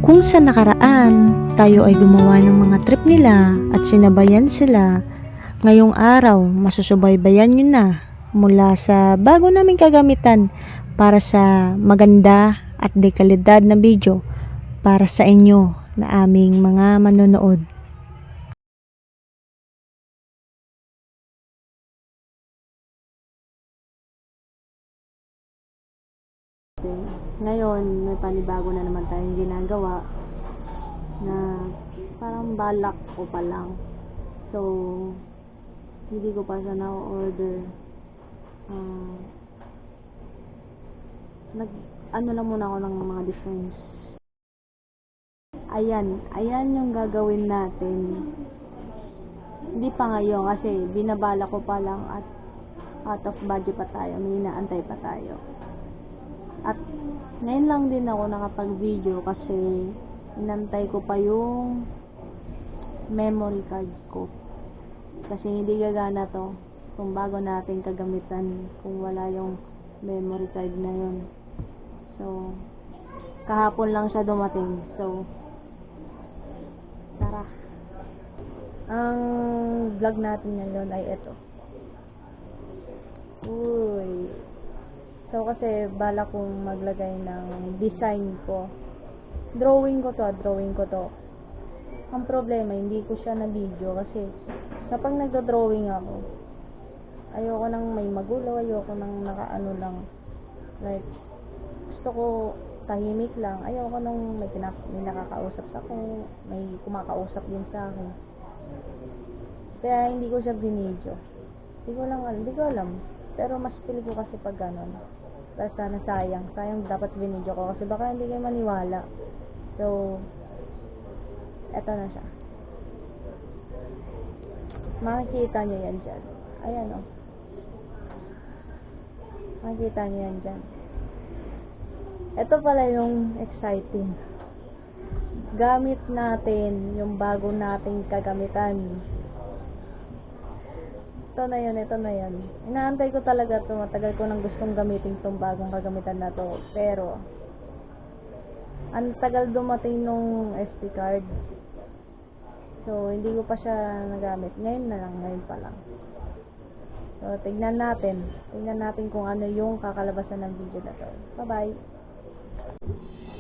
Kung sa nakaraan, tayo ay gumawa ng mga trip nila at sinabayan sila, ngayong araw, masusubaybayan nyo na mula sa bago naming kagamitan para sa maganda at dekalidad na video para sa inyo na aming mga manonood. Ngayon, may panibago na naman tayong ginagawa na parang balak ko pa lang. So, hindi ko pa siya na-order. Ano lang muna ako ng mga designs. Ayan yung gagawin natin. Hindi pa ngayon kasi binabala ko pa lang at out of budget pa tayo, may inaantay pa tayo. At ngayon lang din ako nakapag-video kasi inantay ko pa yung memory card ko. Kasi hindi gagana to kung bago natin kagamitan kung wala yung memory card na yun. So, kahapon lang siya dumating. So, tara. Ang vlog natin ngayon ay ito. Uy. So, kasi bala kong maglagay ng design ko. Drawing ko to. Ang problema, hindi ko siya na video kasi kapag nagdo-drawing ako, ayoko nang may magulo, ayoko nang nakaano lang. Like, gusto ko tahimik lang. Ayoko nang may nakakausap ako, may kumakausap din sa akin. Kaya hindi ko siya binidyo. Hindi ko alam. Pero mas pili ko kasi pag ganon. Dahil sana sayang dapat binidyo ko kasi baka hindi kayo maniwala. So, eto na siya. Makikita nyo yan dyan. Ayan o. Makikita nyo yan dyan. Ito pala yung exciting. Gamit natin yung bago nating kagamitan. Ito na yun. Inaantay ko talaga ito. Matagal ko nang gustong gamitin itong bagong kagamitan na to. Pero, ang tagal dumating nung SD card. So, hindi ko pa siya nagamit. Ngayon pa lang. So, tignan natin kung ano yung kakalabasan ng video na to. Bye-bye!